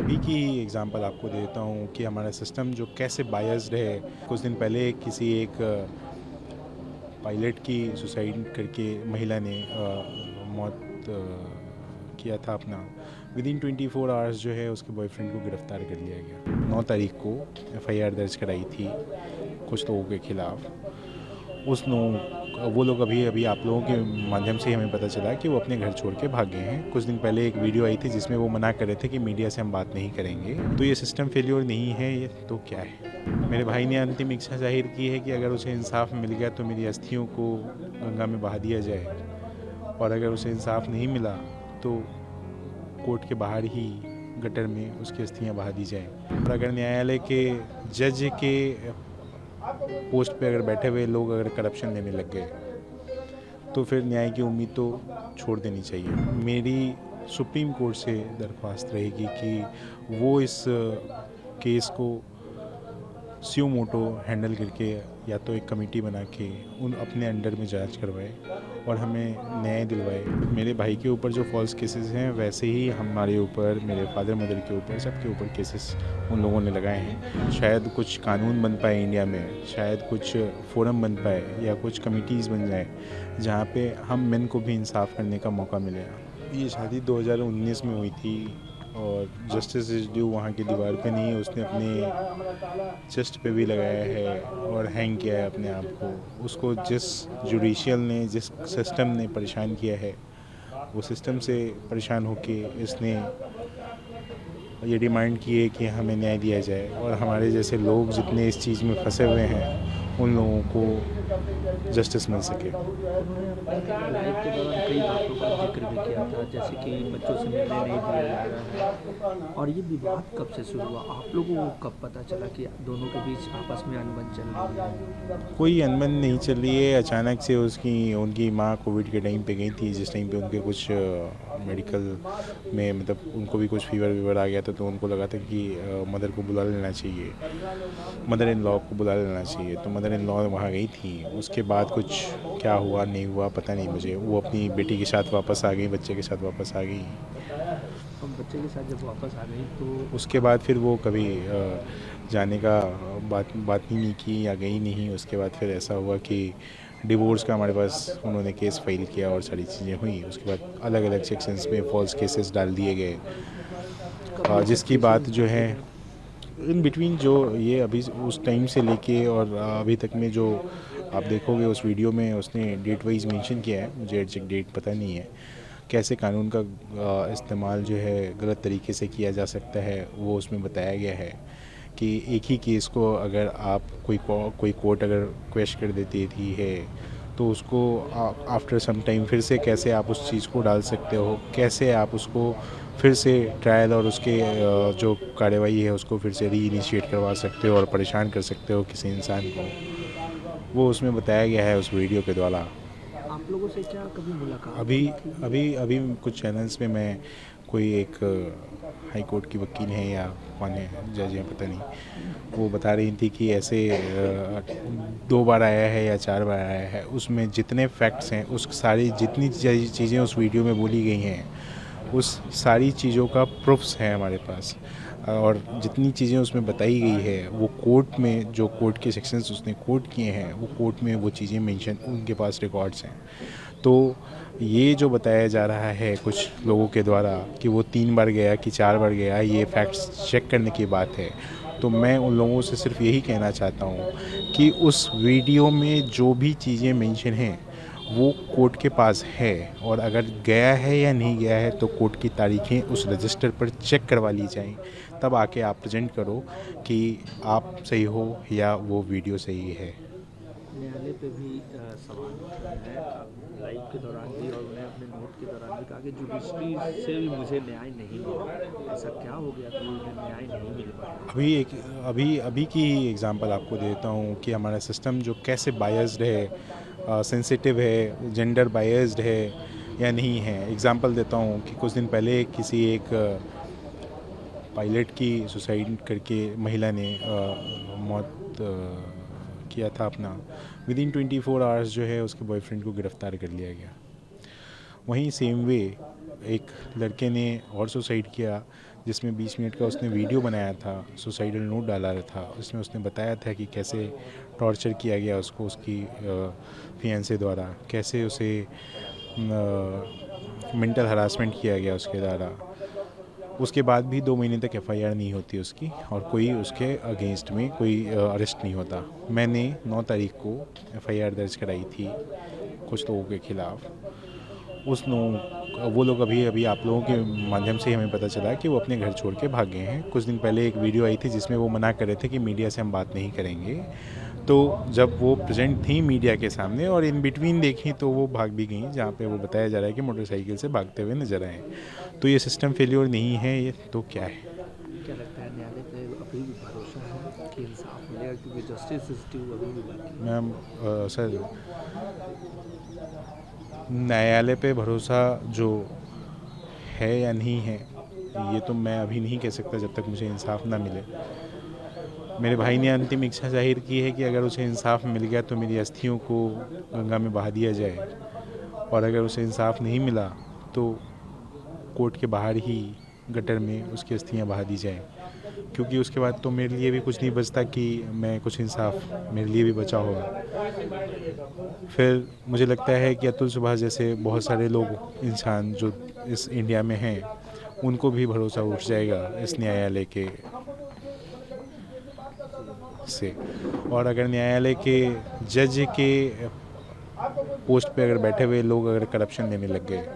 अभी की एग्जांपल आपको देता हूँ कि हमारा सिस्टम जो कैसे बायस्ड है। कुछ दिन पहले किसी एक पायलट की सुसाइड करके महिला ने मौत किया था अपना। विद इन 24 आवर्स जो है उसके बॉयफ्रेंड को गिरफ्तार कर लिया गया। 9 तारीख को एफआईआर दर्ज कराई थी कुछ लोगों के खिलाफ। वो लोग अभी अभी आप लोगों के माध्यम से हमें पता चला कि वो अपने घर छोड़ के भाग गए हैं। कुछ दिन पहले एक वीडियो आई थी जिसमें वो मना कर रहे थे कि मीडिया से हम बात नहीं करेंगे। तो ये सिस्टम फेल्योर नहीं है, ये तो क्या है। मेरे भाई ने अंतिम इच्छा जाहिर की है कि अगर उसे इंसाफ मिल गया तो मेरी अस्थियों को गंगा में बहा दिया जाए, और अगर उसे इंसाफ नहीं मिला तो कोर्ट के बाहर ही गटर में उसकी अस्थियाँ बहा दी जाएँ। और अगर न्यायालय के जज के पोस्ट पे अगर बैठे हुए लोग अगर करप्शन लेने लग गए तो फिर न्याय की उम्मीद तो छोड़ देनी चाहिए। मेरी सुप्रीम कोर्ट से दरख्वास्त रहेगी कि वो इस केस को स्यू मोटो हैंडल करके या तो एक कमेटी बना के उन अपने अंडर में जांच करवाए और हमें न्याय दिलवाए। मेरे भाई के ऊपर जो फॉल्स केसेस हैं वैसे ही हमारे ऊपर, मेरे फादर मदर के ऊपर, सबके ऊपर केसेस उन लोगों ने लगाए हैं। शायद कुछ कानून बन पाए इंडिया में, शायद कुछ फोरम बन पाए या कुछ कमिटीज़ बन जाए जहाँ पे हम मेन को भी इंसाफ करने का मौका मिले। ये शादी 2019 में हुई थी और जस्टिस इज ड्यू वहाँ की दीवार पे नहीं, उसने अपने चेस्ट पे भी लगाया है और हैंग किया है अपने आप को। उसको जिस जुडिशियल ने, जिस सिस्टम ने परेशान किया है, वो सिस्टम से परेशान होके इसने ये डिमांड की है कि हमें न्याय दिया जाए। और हमारे जैसे लोग जितने इस चीज़ में फंसे हुए हैं उन लोगों को जस्टिस मिल सके। उन्होंने अपनी लाइफ के दौरान कई बातों का जिक्र भी किया था, जैसे कि बच्चों से मिलने नहीं दिया जा रहा है। और ये विवाद कब से शुरू हुआ? आप लोगों को कब पता चला कि दोनों के बीच आपस में अनबन चल रही है? कोई अनबन नहीं चल रही है। अचानक से उनकी माँ कोविड के टाइम पे गई थी, जिस टाइम पे उनके कुछ मेडिकल में मतलब उनको भी कुछ फीवर आ गया था, तो उनको लगा था कि मदर को बुला लेना चाहिए, मदर इन लॉ को बुला लेना चाहिए। तो मदर इन लॉ वहाँ गई थी। उसके बाद कुछ क्या हुआ नहीं हुआ पता नहीं मुझे। वो अपनी बेटी के साथ वापस आ गई, बच्चे के साथ वापस आ गई। हम बच्चे के साथ जब वापस आ गई तो उसके बाद फिर वो कभी जाने का बात ही नहीं की या गई नहीं। उसके बाद फिर ऐसा हुआ कि डिवोर्स का हमारे पास उन्होंने केस फाइल किया और सारी चीज़ें हुई। उसके बाद अलग अलग सेक्शंस में फॉल्स केसेस डाल दिए गए, जिसकी बात जो है इन बिटवीन जो ये अभी उस टाइम से लेके और अभी तक में जो आप देखोगे उस वीडियो में उसने डेट वाइज मेंशन किया है। मुझे एग्जैक्ट डेट पता नहीं है। कैसे कानून का इस्तेमाल जो है गलत तरीके से किया जा सकता है वो उसमें बताया गया है कि एक ही केस को अगर आप कोई कोर्ट अगर क्वेश्चन कर देती थी है तो उसको आफ्टर सम टाइम फिर से कैसे आप उस चीज़ को डाल सकते हो, कैसे आप उसको फिर से ट्रायल और उसके जो कार्रवाई है उसको फिर से री इनिशिएट करवा सकते हो और परेशान कर सकते हो किसी इंसान को। वो उसमें बताया गया है उस वीडियो के द्वारा। आप लोगों से क्या कभी मुलाकात अभी हुई थी? अभी अभी कुछ चैनल्स में मैं कोई एक हाई कोर्ट की वकील है या कौन है, जज है पता नहीं, वो बता रही थी कि ऐसे 2 बार आया है या 4 बार आया है। उसमें जितने फैक्ट्स हैं, उस सारी जितनी चीज़ें उस वीडियो में बोली गई हैं उस सारी चीज़ों का प्रूफ्स है हमारे पास। और जितनी चीज़ें उसमें बताई गई है वो कोर्ट में, जो कोर्ट के सेक्शंस उसने कोर्ट किए हैं वो कोर्ट में वो चीज़ें मेंशन, उनके पास रिकॉर्ड्स हैं। तो ये जो बताया जा रहा है कुछ लोगों के द्वारा कि वो 3 बार गया कि 4 बार गया, ये फैक्ट्स चेक करने की बात है। तो मैं उन लोगों से सिर्फ यही कहना चाहता हूँ कि उस वीडियो में जो भी चीज़ें मेंशन हैं वो कोर्ट के पास है, और अगर गया है या नहीं गया है तो कोर्ट की तारीखें उस रजिस्टर पर चेक करवा ली जाएं। तब आके आप प्रेजेंट करो कि आप सही हो या वो वीडियो सही है। न्यायालय पे भी सवाल उठाए हैं लाइव के दौरान भी, और उन्हें अपने नोट के दौरान भी कहा कि जुडिशरी से भी मुझे न्याय नहीं मिला। ऐसा क्या हो गया कि उन्हें न्याय नहीं मिल पाया? अभी की एग्जांपल आपको देता हूँ कि हमारा सिस्टम जो कैसे बायस्ड है, सेंसिटिव है, जेंडर बायस्ड है या नहीं है। एग्जांपल देता हूँ कि कुछ दिन पहले किसी एक पायलट की सुसाइड करके महिला ने मौत किया था अपना। विद इन 24 आवर्स जो है उसके बॉयफ्रेंड को गिरफ्तार कर लिया गया। वहीं सेम वे एक लड़के ने और सुसाइड किया जिसमें 20 मिनट का उसने वीडियो बनाया था, सुसाइडल नोट डाला था। उसमें उसने बताया था कि कैसे टॉर्चर किया गया उसको उसकी फियांसे द्वारा, कैसे उसे मेंटल हरासमेंट किया गया उसके द्वारा। उसके बाद भी 2 महीने तक एफआईआर नहीं होती उसकी, और कोई उसके अगेंस्ट में कोई अरेस्ट नहीं होता। मैंने 9 तारीख को एफआईआर दर्ज कराई थी कुछ लोगों के खिलाफ। वो लोग अभी आप लोगों के माध्यम से हमें पता चला कि वो अपने घर छोड़ के भाग गए हैं। कुछ दिन पहले एक वीडियो आई थी जिसमें वो मना कर रहे थे कि मीडिया से हम बात नहीं करेंगे। तो जब वो प्रेजेंट थी मीडिया के सामने और इन बिटवीन देखी तो वो भाग भी गई, जहाँ पे वो बताया जा रहा है कि मोटरसाइकिल से भागते हुए नजर आए। तो ये सिस्टम फेल्योर नहीं है, ये तो क्या है? क्या लगता है न्यायालय पे अभी भी भरोसा है कि इंसाफ मिलेगा, क्योंकि जस्टिस सिस्टम अभी भी बाकी है? मैम सर, न्यायालय पे भरोसा जो है या नहीं है ये तो मैं अभी नहीं कह सकता जब तक मुझे इंसाफ ना मिले। मेरे भाई ने अंतिम इच्छा जाहिर की है कि अगर उसे इंसाफ मिल गया तो मेरी अस्थियों को गंगा में बहा दिया जाए, और अगर उसे इंसाफ नहीं मिला तो कोर्ट के बाहर ही गटर में उसकी अस्थियां बहा दी जाएं, क्योंकि उसके बाद तो मेरे लिए भी कुछ नहीं बचता कि मैं कुछ इंसाफ मेरे लिए भी बचा होगा। फिर मुझे लगता है कि अतुल सुभाष जैसे बहुत सारे लोग इंसान जो इस इंडिया में हैं उनको भी भरोसा उठ जाएगा इस न्यायालय के से। और अगर न्यायालय के जज के पोस्ट पे अगर बैठे हुए लोग अगर करप्शन देने लग गए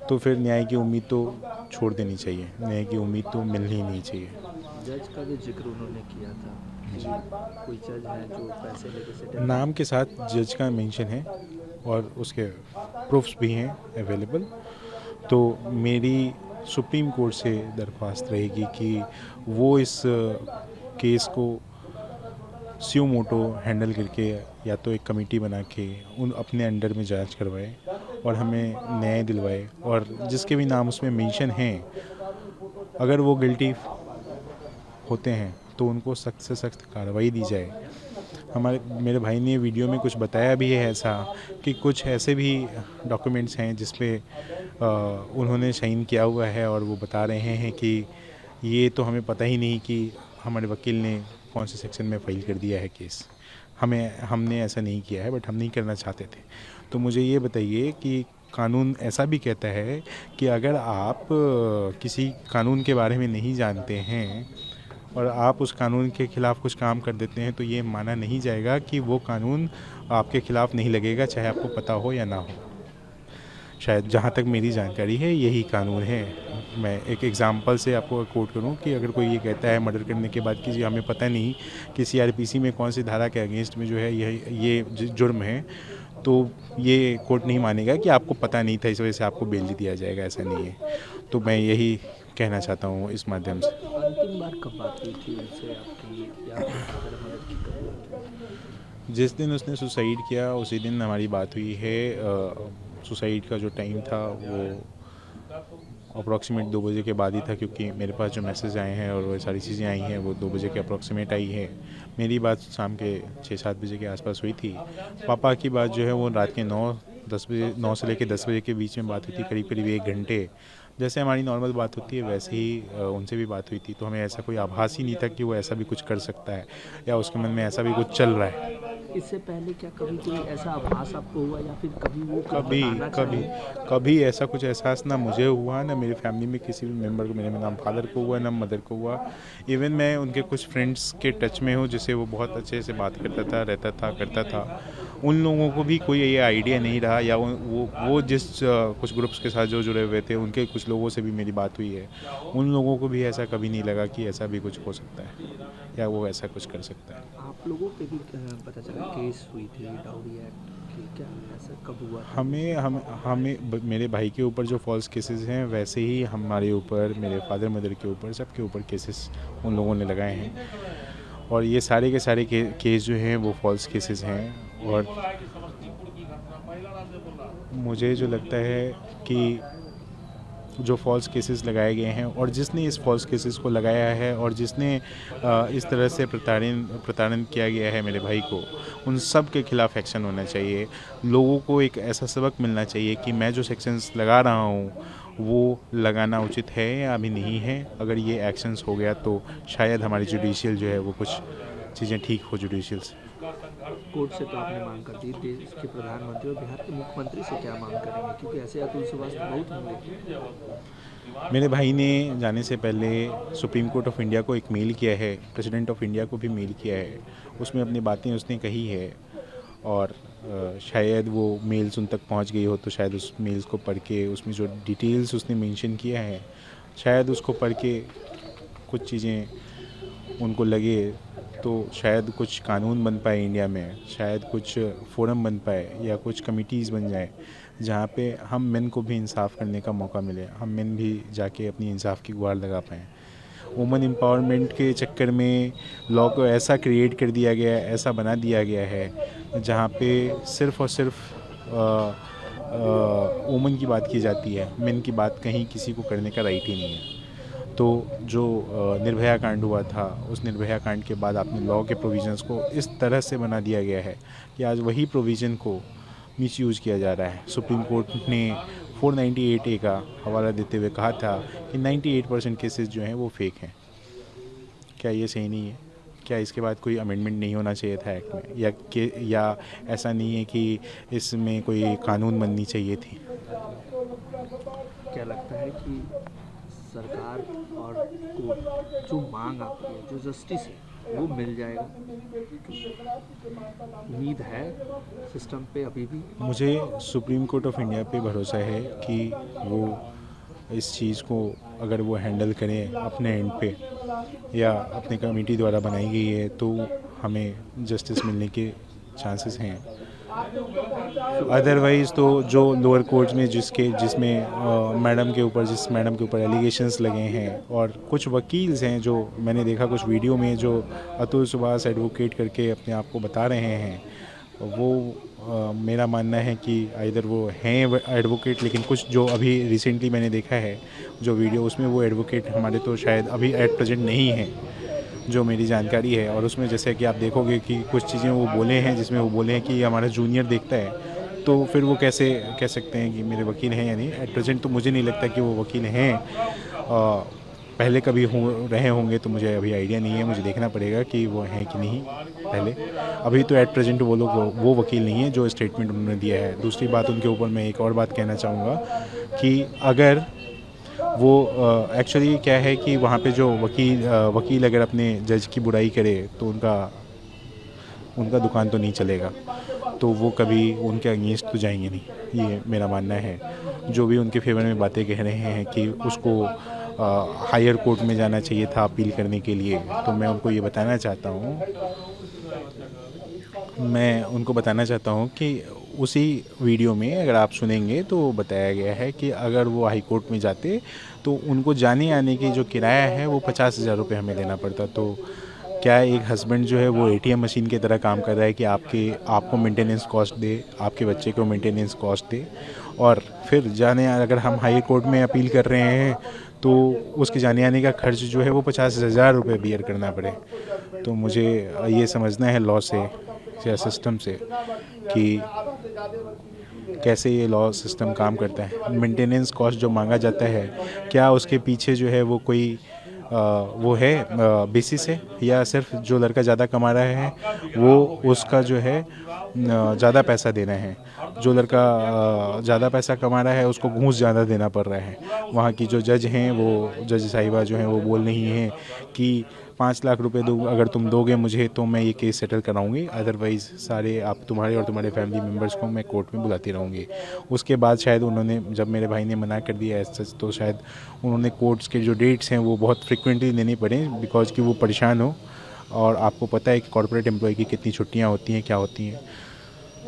तो फिर न्याय की उम्मीद तो छोड़ देनी चाहिए, न्याय की उम्मीद तो मिलनी ही नहीं चाहिए। जज का भी जिक्र उन्होंने किया था जी, कोई जज है जो पैसे लेके सेटल? नाम के साथ जज का मेंशन है और उसके प्रूफ्स भी हैं अवेलेबल। तो मेरी सुप्रीम कोर्ट से दरख्वास्त रहेगी कि वो इस केस को स्यू मोटो हैंडल करके या तो एक कमेटी बना के उन अपने अंडर में जांच करवाए और हमें न्याय दिलवाए, और जिसके भी नाम उसमें मेंशन हैं अगर वो गिल्टी होते हैं तो उनको सख्त से सख्त कार्रवाई दी जाए। मेरे भाई ने वीडियो में कुछ बताया भी है ऐसा कि कुछ ऐसे भी डॉक्यूमेंट्स हैं जिस पे उन्होंने साइन किया हुआ है, और वो बता रहे हैं कि ये तो हमें पता ही नहीं कि हमारे वकील ने कौन से सेक्शन में फाइल कर दिया है केस। हमने ऐसा नहीं किया है, बट हम नहीं करना चाहते थे। तो मुझे ये बताइए कि कानून ऐसा भी कहता है कि अगर आप किसी कानून के बारे में नहीं जानते हैं और आप उस कानून के खिलाफ कुछ काम कर देते हैं तो ये माना नहीं जाएगा कि वो कानून आपके खिलाफ नहीं लगेगा, चाहे आपको पता हो या ना हो। शायद जहाँ तक मेरी जानकारी है यही कानून है। मैं एक एग्जांपल से आपको कोट करूँ कि अगर कोई ये कहता है मर्डर करने के बाद कि जी हमें पता नहीं कि सीआरपीसी में कौन सी धारा के अगेंस्ट में जो है ये जुर्म है, तो ये कोर्ट नहीं मानेगा कि आपको पता नहीं था इस वजह से आपको बेल दिया जाएगा, ऐसा नहीं है। तो मैं यही कहना चाहता हूँ इस माध्यम से। अंतिम बार कब बात हुई थी उनसे आपकी, या आपके फादर मदर की कब बात हुई? जिस दिन उसने सुसाइड किया उसी दिन हमारी बात हुई है। सुसाइड का जो टाइम था वो अप्रॉक्सीमेट 2 बजे के बाद ही था, क्योंकि मेरे पास जो मैसेज आए हैं और वो सारी चीज़ें आई हैं वो 2 बजे के अप्रॉक्सीमेट आई है। मेरी बात शाम के 6-7 बजे के आसपास हुई थी। पापा की बात जो है वो रात के 9 से लेकर 10 बजे के बीच में बात हुई थी, करीब करीब 1 घंटे। जैसे हमारी नॉर्मल बात होती है वैसे ही उनसे भी बात हुई थी। तो हमें ऐसा कोई आभास ही नहीं था कि वो ऐसा भी कुछ कर सकता है या उसके मन में ऐसा भी कुछ चल रहा है। इससे पहले क्या कभी कोई ऐसा आभास आपको हुआ, या फिर कभी वो कभी ऐसा कुछ एहसास ना मुझे हुआ, ना मेरी फैमिली में किसी भी मेंबर को, मेरे ना फादर को हुआ ना मदर को हुआ। इवन मैं उनके कुछ फ्रेंड्स के टच में हूँ जिससे वो बहुत अच्छे से बात करता था। उन लोगों को भी कोई ये आइडिया नहीं रहा, या वो जिस कुछ ग्रुप्स के साथ जो जुड़े हुए थे उनके कुछ लोगों से भी मेरी बात हुई है, उन लोगों को भी ऐसा कभी नहीं लगा कि ऐसा भी कुछ हो सकता है या वो ऐसा कुछ कर सकता है। आप लोगों पे भी पता चला केस हुई थी डाउरी एक्ट की, क्या ऐसा कब हुआ? हमें मेरे भाई के ऊपर जो फॉल्स केसेस हैं वैसे ही हमारे ऊपर, मेरे फादर मदर के ऊपर, सबके ऊपर केसेस उन लोगों ने लगाए हैं, और ये सारे के सारे केस जो हैं वो फॉल्स केसेस हैं। और मुझे जो लगता है कि जो फॉल्स केसेस लगाए गए हैं और जिसने इस फॉल्स केसेस को लगाया है और जिसने इस तरह से प्रताड़न किया गया है मेरे भाई को, उन सब के खिलाफ एक्शन होना चाहिए। लोगों को एक ऐसा सबक मिलना चाहिए कि मैं जो सेक्शंस लगा रहा हूँ वो लगाना उचित है या अभी नहीं है। अगर ये एक्शंस हो गया तो शायद हमारी जुडिशियल जो है वो कुछ चीज़ें ठीक हो जुडिशियल से। कोर्ट से तो आपने मांग कर दी, देश के प्रधानमंत्री और बिहार के मुख्यमंत्री से क्या मांग करेंगे, क्योंकि ऐसे अतुल सुभाष बहुत होंगे। मेरे भाई ने जाने से पहले सुप्रीम कोर्ट ऑफ इंडिया को एक मेल किया है, प्रेसिडेंट ऑफ इंडिया को भी मेल किया है, उसमें अपनी बातें उसने कही है और शायद वो मेल्स उन तक पहुंच गई हो तो शायद उस मेल्स को पढ़ के उसमें जो डिटेल्स उसने मेंशन किया है शायद उसको पढ़ के कुछ चीज़ें उनको लगे तो शायद कुछ कानून बन पाए इंडिया में, शायद कुछ फोरम बन पाए या कुछ कमिटीज़ बन जाए जहाँ पे हम मेन को भी इंसाफ करने का मौका मिले, हम मेन भी जाके अपनी इंसाफ की गुहार लगा पाएँ। वुमेन एम्पावरमेंट के चक्कर में लॉ को ऐसा क्रिएट कर दिया गया है, ऐसा बना दिया गया है जहाँ पे सिर्फ़ और सिर्फ वुमेन की बात की जाती है, मेन की बात कहीं किसी को करने का राइट ही नहीं है। तो जो निर्भया कांड हुआ था, उस निर्भया कांड के बाद आपने लॉ के प्रोविजंस को इस तरह से बना दिया गया है कि आज वही प्रोविज़न को मिसयूज़ किया जा रहा है। सुप्रीम कोर्ट ने 498A का हवाला देते हुए कहा था कि 98% केसेस जो हैं वो फेक हैं। क्या ये सही नहीं है? क्या इसके बाद कोई अमेंडमेंट नहीं होना चाहिए था एक्ट में, या ऐसा नहीं है कि इसमें कोई कानून बननी चाहिए थी? क्या लगता है कि सरकार और कोर्ट जो मांग आती है, जो जस्टिस है, वो मिल जाएगा? उम्मीद है सिस्टम पे अभी भी? मुझे सुप्रीम कोर्ट ऑफ इंडिया पे भरोसा है कि वो इस चीज़ को अगर वो हैंडल करें अपने एंड पे या अपने कमेटी द्वारा बनाई गई है तो हमें जस्टिस मिलने के चांसेस हैं। अदरवाइज़ तो जो लोअर कोर्ट्स में जिसमें मैडम के ऊपर एलिगेशंस लगे हैं और कुछ वकील्स हैं जो मैंने देखा कुछ वीडियो में जो अतुल सुभाष एडवोकेट करके अपने आप को बता रहे हैं, वो मेरा मानना है कि आइदर वो हैं एडवोकेट, लेकिन कुछ जो अभी रिसेंटली मैंने देखा है जो वीडियो, उसमें वो एडवोकेट हमारे तो शायद अभी एट प्रेजेंट नहीं है जो मेरी जानकारी है। और उसमें जैसे कि आप देखोगे कि कुछ चीज़ें वो बोले हैं जिसमें वो बोले हैं कि हमारा जूनियर देखता है, तो फिर वो कैसे कह सकते हैं कि मेरे वकील हैं या नहीं? एट प्रेजेंट तो मुझे नहीं लगता कि वो वकील हैं। पहले कभी रहे होंगे तो मुझे अभी आइडिया नहीं है, मुझे देखना पड़ेगा कि वो हैं कि नहीं पहले। अभी तो एट प्रेजेंट वो लोग वो वकील नहीं है जो स्टेटमेंट उन्होंने दिया है। दूसरी बात, उनके ऊपर मैं एक और बात कहना चाहूँगा कि अगर वो एक्चुअली क्या है कि वहाँ पे जो वकील अगर अपने जज की बुराई करे तो उनका दुकान तो नहीं चलेगा, तो वो कभी उनके अगेंस्ट तो जाएंगे नहीं, ये मेरा मानना है। जो भी उनके फेवर में बातें कह रहे हैं कि उसको हायर कोर्ट में जाना चाहिए था अपील करने के लिए, तो मैं उनको ये बताना चाहता हूँ कि उसी वीडियो में अगर आप सुनेंगे तो बताया गया है कि अगर वो हाई कोर्ट में जाते तो उनको जाने आने की जो किराया है वो 50,000 रुपये हमें देना पड़ता। तो क्या एक हस्बैंड जो है वो ATM मशीन की तरह काम कर रहा है कि आपको मेंटेनेंस कॉस्ट दे, आपके बच्चे को मेंटेनेंस कॉस्ट दे, और फिर अगर हम हाई कोर्ट में अपील कर रहे हैं तो उसके जाने आने का खर्च जो है वो 50,000 रुपये बियर करना पड़े। तो मुझे ये समझना है लॉ से या सिस्टम से कि कैसे ये लॉ सिस्टम काम करता है। मेंटेनेंस कॉस्ट जो मांगा जाता है, क्या उसके पीछे जो है वो कोई वो है बेसिस है, या सिर्फ जो लड़का ज़्यादा कमा रहा है वो उसका जो है ज़्यादा पैसा देना है? जो लड़का ज़्यादा पैसा कमा रहा है उसको घूस ज़्यादा देना पड़ रहा है। वहाँ की जो जज हैं, वो जज साहिबा जो हैं वो बोल रही हैं कि 5 लाख रुपए अगर तुम दोगे मुझे तो मैं ये केस सेटल कराऊंगी, अदरवाइज़ सारे तुम्हारे और तुम्हारे फैमिली मेम्बर्स को मैं कोर्ट में बुलाती रहूँगी। उसके बाद शायद उन्होंने, जब मेरे भाई ने मना कर दिया ऐसा, तो शायद उन्होंने कोर्ट्स के जो डेट्स हैं वो बहुत फ्रिक्वेंटली देने पड़े, बिकॉज कि वो परेशान हो। और आपको पता है कि कॉर्पोरेट एम्प्लॉय की कितनी छुट्टियाँ होती हैं, क्या होती हैं।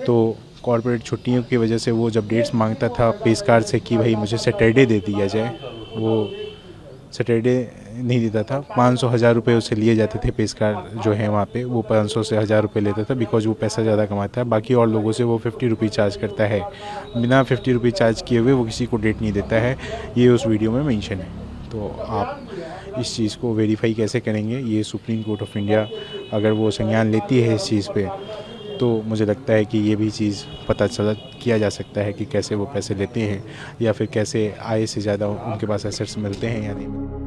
तो कॉर्पोरेट छुट्टियों की वजह से वो जब डेट्स मांगता था पेशकार से कि भाई मुझे सैटरडे दे दिया जाए, वो सैटरडे नहीं देता था। 500,000 रुपये उससे लिए जाते थे पेशकार जो है वहाँ पे, वो 500 से 1,000 रुपये लेता था, बिकॉज वो पैसा ज़्यादा कमाता है। बाकी और लोगों से वो 50 रुपये चार्ज करता है, बिना 50 रुपये चार्ज किए हुए वो किसी को डेट नहीं देता है। ये उस वीडियो में मेंशन है। तो आप इस चीज़ को वेरीफाई कैसे करेंगे? ये सुप्रीम कोर्ट ऑफ इंडिया अगर वो संज्ञान लेती है इस चीज़ पे तो मुझे लगता है कि ये भी चीज़ पता चला किया जा सकता है कि कैसे वो पैसे लेते हैं या फिर कैसे आय से ज़्यादा उनके पास एसेट्स मिलते हैं या नहीं मिलते।